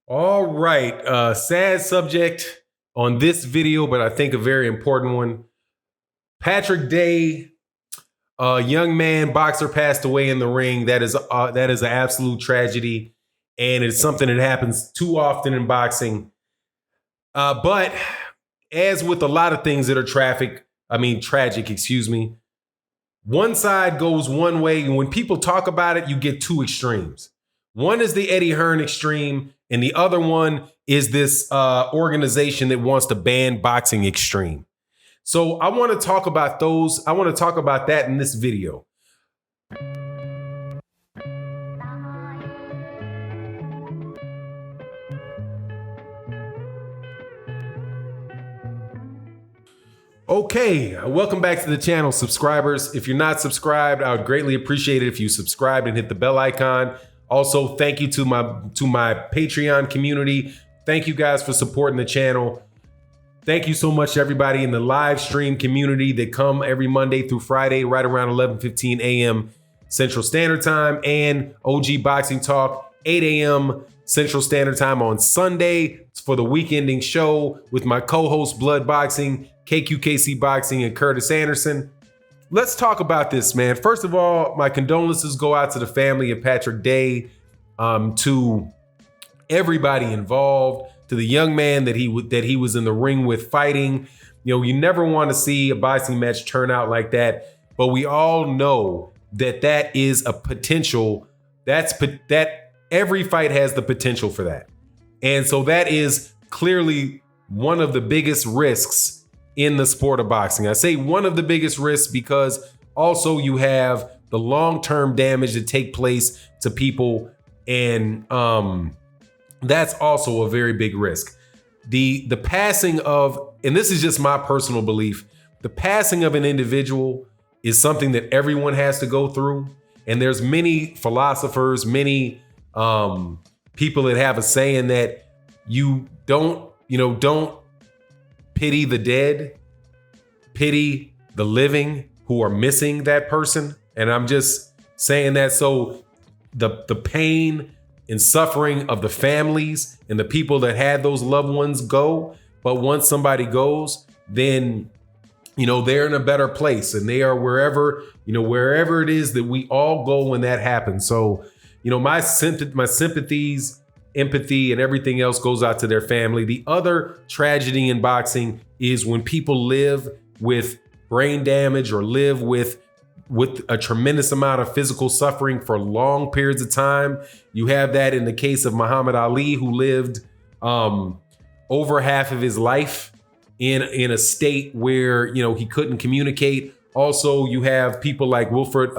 All right. Sad subject on this video, but I think a very important one. Patrick Day, a young man boxer, passed away in the ring. That is an absolute tragedy, and it's something that happens too often in boxing. But as with a lot of things that are tragic, excuse me. One side goes one way, and when people talk about it, you get two extremes. One is the Eddie Hearn extreme, and the other one is this organization that wants to ban boxing extreme. So I want to talk about those. I want to talk about that in this video. Okay, welcome back to the channel, subscribers. If you're not subscribed, I would greatly appreciate it if you subscribed and hit the bell icon. Also, thank you to my Patreon community. Thank you guys for supporting the channel. Thank you so much to everybody in the live stream community that come every Monday through Friday, right around 11:15 a.m. Central Standard Time, and OG Boxing Talk, 8 a.m. Central Standard Time on Sunday for the weekending show with my co-host Blood Boxing, KQKC Boxing, and Curtis Anderson. Let's talk about this, man. First of all, my condolences go out to the family of Patrick Day, to everybody involved, to the young man that he was in the ring with fighting. You know, you never want to see a boxing match turn out like that, but we all know that is a potential. That every fight has the potential for that, and so that is clearly one of the biggest risks in the sport of boxing. I say one of the biggest risks because also you have the long-term damage that take place to people, and that's also a very big risk. The passing of, and this is just my personal belief, the passing of an individual is something that everyone has to go through. And there's many philosophers, many people that have a saying that you don't pity the dead, pity the living who are missing that person. And I'm just saying that so the pain and suffering of the families and the people that had those loved ones go. But once somebody goes, then, they're in a better place, and they are wherever it is that we all go when that happens. So, my sympathies, empathy, and everything else goes out to their family. The other tragedy in boxing is when people live with brain damage or live with a tremendous amount of physical suffering for long periods of time. You have that in the case of Muhammad Ali, who lived over half of his life in a state where, he couldn't communicate. Also, you have people like Wilfred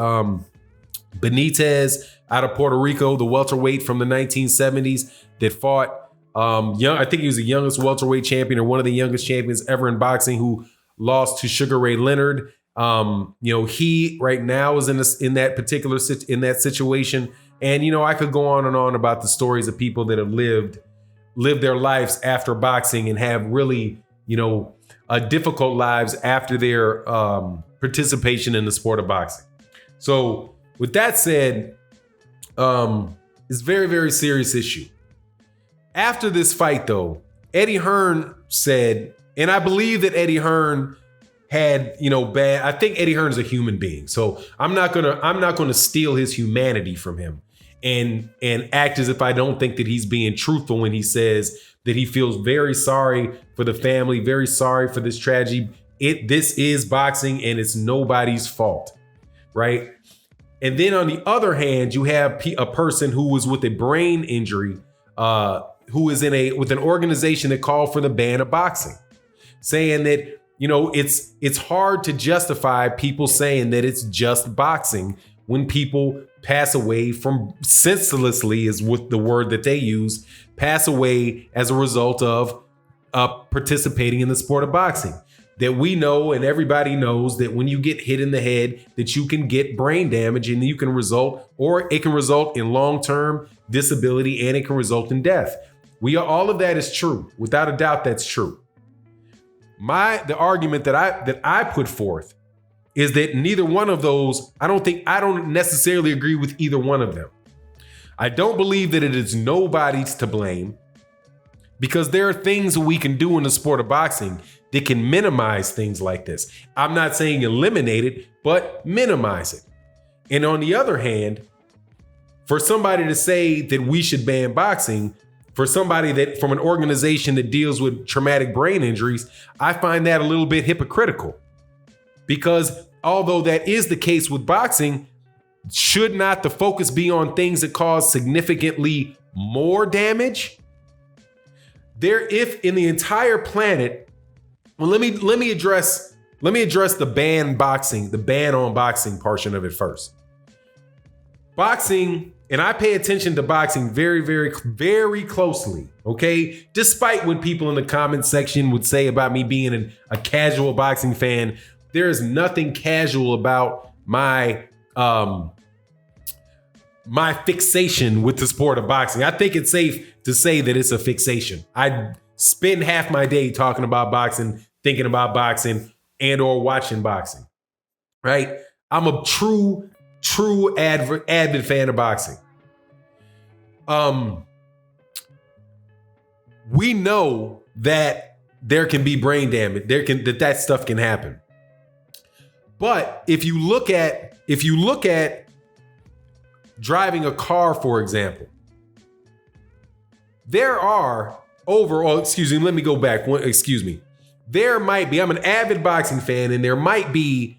Benitez out of Puerto Rico, the welterweight from the 1970s that fought I think he was the youngest welterweight champion, or one of the youngest champions ever in boxing, who lost to Sugar Ray Leonard. He right now is in that situation. And, I could go on and on about the stories of people that have lived their lives after boxing and have really, difficult lives after their participation in the sport of boxing. So with that said, it's a very, very serious issue. After this fight, though, Eddie Hearn said, and I believe that Eddie Hearn had, I think Eddie Hearn is a human being. So I'm not gonna steal his humanity from him and act as if I don't think that he's being truthful when he says that he feels very sorry for the family, very sorry for this tragedy. This is boxing, and it's nobody's fault, right? And then on the other hand, you have a person who was with a brain injury, who is with an organization that called for the ban of boxing, saying that, it's hard to justify people saying that it's just boxing when people pass away from senselessly, is what the word that they use, pass away as a result of participating in the sport of boxing. That we know, and everybody knows, that when you get hit in the head, that you can get brain damage, and it can result in long-term disability, and it can result in death. All of that is true. Without a doubt, that's true. The argument that I put forth is that neither one of those, I don't necessarily agree with either one of them. I don't believe that it is nobody's to blame. because there are things we can do in the sport of boxing that can minimize things like this. I'm not saying eliminate it, but minimize it. And on the other hand, for somebody to say that we should ban boxing, for somebody that from an organization that deals with traumatic brain injuries, I find that a little bit hypocritical. Because although that is the case with boxing, should not the focus be on things that cause significantly more damage? If in the entire planet, well, let me address the ban on boxing portion of it first. Boxing, and I pay attention to boxing very, very, very closely, okay? Despite what people in the comment section would say about me being a casual boxing fan, there is nothing casual about my fixation with the sport of boxing. I think it's safe to say that it's a fixation. I spend half my day talking about boxing, thinking about boxing, and or watching boxing, right? I'm a true avid fan of boxing. We know that there can be brain damage. That stuff can happen. But if you look at driving a car, for example, there might be, I'm an avid boxing fan, and there might be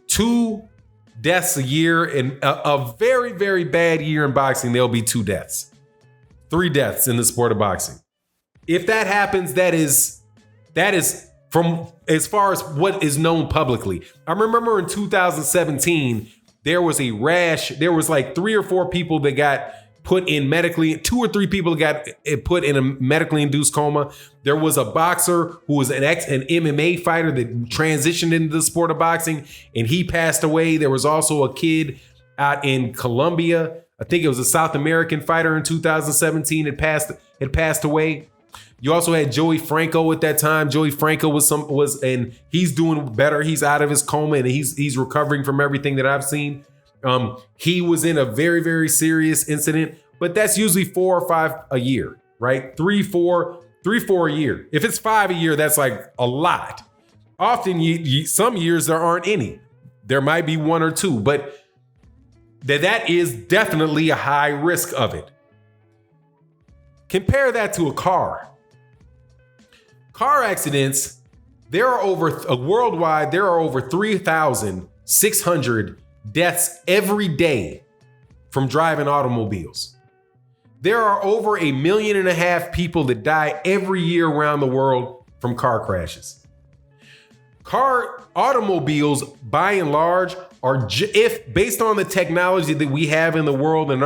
2 deaths a year. In a very, very bad year in boxing, there'll be 2 deaths, 3 deaths in the sport of boxing. If that happens, that is from as far as what is known publicly. I remember in 2017, there was a rash. There was like 3 or 4 people that got put in 2 or 3 people got put in a medically induced coma. There was a boxer who was an MMA fighter that transitioned into the sport of boxing, and he passed away. There was also a kid out in Colombia. I think it was a South American fighter in 2017 that passed away. You also had Joey Franco at that time. Joey Franco and he's doing better. He's out of his coma and he's recovering from everything that I've seen. He was in a very, very serious incident, but that's usually 4 or 5 a year, right? 3, 4 a year. If it's 5 a year, that's like a lot. Often, some years there aren't any. There might be 1 or 2, but that is definitely a high risk of it. Compare that to a car. Car accidents, worldwide, there are over 3,600 deaths every day from driving automobiles. There are over 1.5 million people that die every year around the world from car crashes. Automobiles, by and large, are if based on the technology that we have in the world and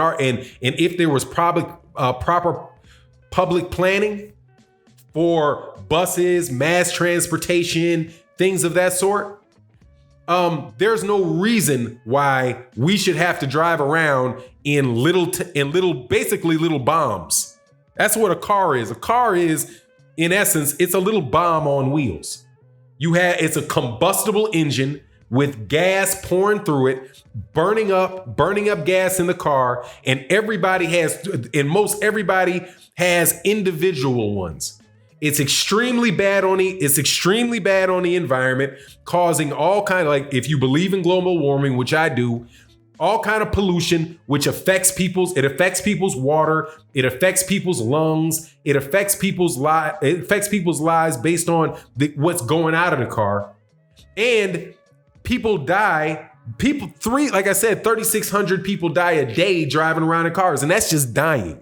if there was proper public planning for buses, mass transportation, things of that sort, there's no reason why we should have to drive around in basically little bombs. That's what a car is. A car is, in essence, it's a little bomb on wheels. It's a combustible engine with gas pouring through it, burning up gas in the car, and everybody has individual ones. It's extremely bad on the environment, causing all kind of, like, if you believe in global warming, which I do, all kind of pollution, which affects people's water, it affects people's lungs, it affects people's lives based on what's going out of the car. And people die. Like I said, 3,600 people die a day driving around in cars, and that's just dying.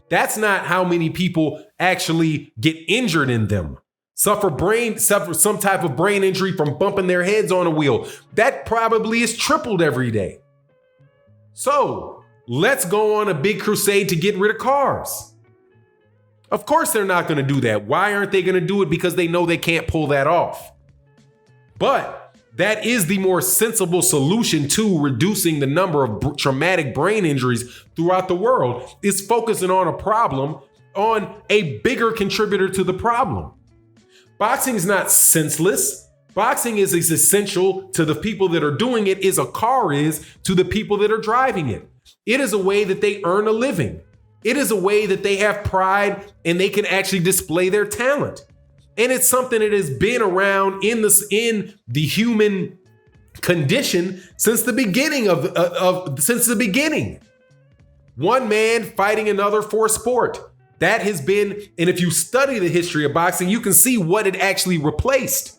That's not how many people actually get injured in them. Suffer some type of brain injury from bumping their heads on a wheel. That probably is tripled every day. So let's go on a big crusade to get rid of cars. Of course they're not going to do that. Why aren't they going to do it? Because they know they can't pull that off. But that is the more sensible solution to reducing the number of traumatic brain injuries throughout the world, is focusing on a bigger contributor to the problem. Boxing is not senseless. Boxing is as essential to the people that are doing it as a car is to the people that are driving it. It is a way that they earn a living. It is a way that they have pride and they can actually display their talent. And it's something that has been around in the human condition since the beginning since the beginning. One man fighting another for sport. That has been, and if you study the history of boxing, you can see what it actually replaced.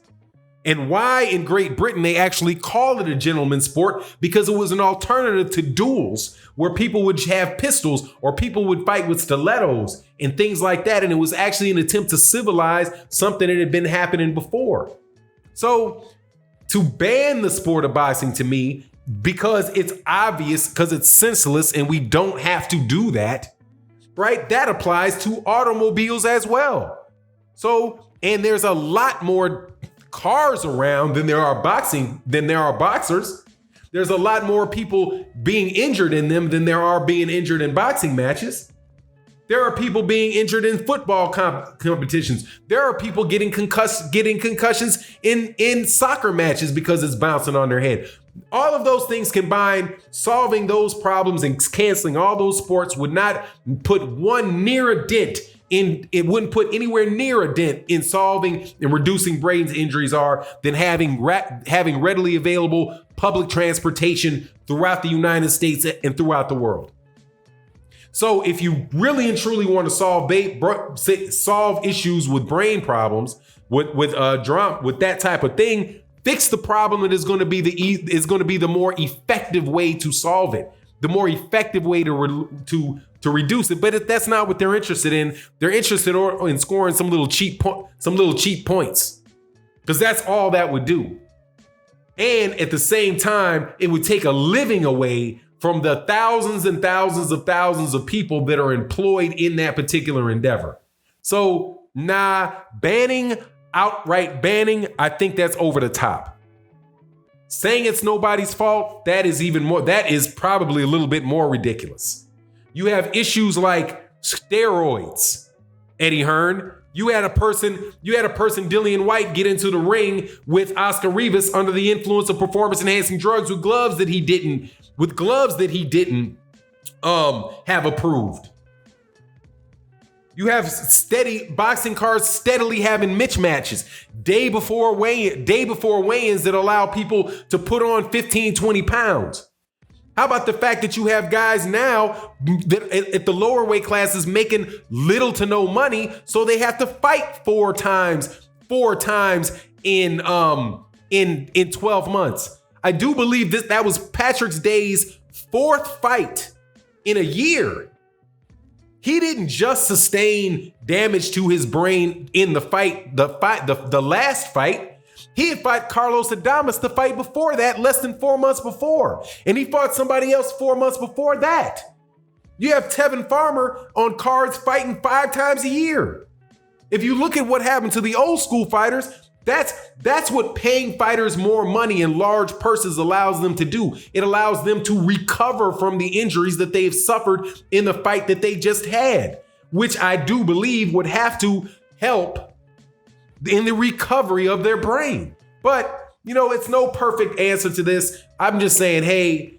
And why in Great Britain they actually call it a gentleman's sport, because it was an alternative to duels where people would have pistols or people would fight with stilettos and things like that. And it was actually an attempt to civilize something that had been happening before. So to ban the sport of boxing, to me, because it's obvious, because it's senseless and we don't have to do that, right? That applies to automobiles as well. So, and there's a lot more cars around than there are boxers. There's a lot more people being injured in them than there are being injured in boxing matches. There are people being injured in football competitions. There are people getting concussions in soccer matches because it's bouncing on their head. All of those things combined, solving those problems and canceling all those sports would not put one near a dent in, it wouldn't put anywhere near a dent in solving and reducing brain injuries than having readily available public transportation throughout the United States and throughout the world. So if you really and truly want to solve issues with brain problems, with that type of thing, fix the problem. It is going to be the more effective way to solve it, the more effective way to reduce it. But that's not what they're interested in. They're interested in scoring some little cheap points, because that's all that would do. And at the same time, it would take a living away from the thousands and thousands of people that are employed in that particular endeavor. So, outright banning, I think that's over the top. Saying it's nobody's fault, that is probably a little bit more ridiculous. You have issues like steroids, Eddie Hearn. You had a person, Dillian White, get into the ring with Oscar Rivas under the influence of performance-enhancing drugs with gloves that he didn't have approved. You have steady boxing cards steadily having mismatches day before weigh-ins that allow people to put on 15, 20 pounds. How about the fact that you have guys now that at the lower weight classes making little to no money, so they have to fight four times in 12 months. I do believe that was Patrick Day's fourth fight in a year. He didn't just sustain damage to his brain in the last fight. He had fought Carlos Adames the fight before that, less than 4 months before. And he fought somebody else 4 months before that. You have Tevin Farmer on cards fighting 5 times a year. If you look at what happened to the old school fighters, that's what paying fighters more money and large purses allows them to do. It allows them to recover from the injuries that they've suffered in the fight that they just had, which I do believe would have to help in the recovery of their brain. But, it's no perfect answer to this. I'm just saying, hey,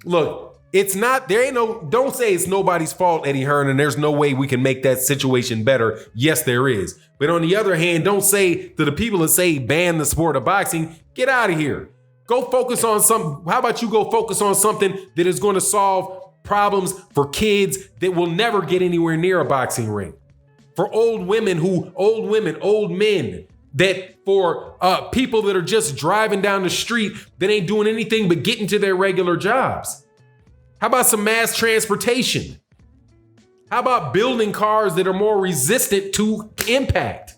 look, don't say it's nobody's fault, Eddie Hearn, and there's no way we can make that situation better. Yes, there is. But on the other hand, don't say to the people that say ban the sport of boxing, get out of here. How about you go focus on something that is going to solve problems for kids that will never get anywhere near a boxing ring? For old men, that for people that are just driving down the street that ain't doing anything but getting to their regular jobs. How about some mass transportation? How about building cars that are more resistant to impact?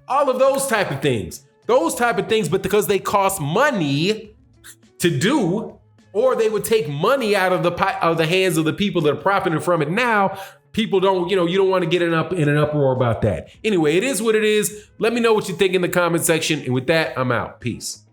All of those type of things, but because they cost money to do, or they would take money out of the hands of the people that are profiting from it now, people don't, you don't want to get in an uproar about that. Anyway, it is what it is. Let me know what you think in the comment section. And with that, I'm out. Peace.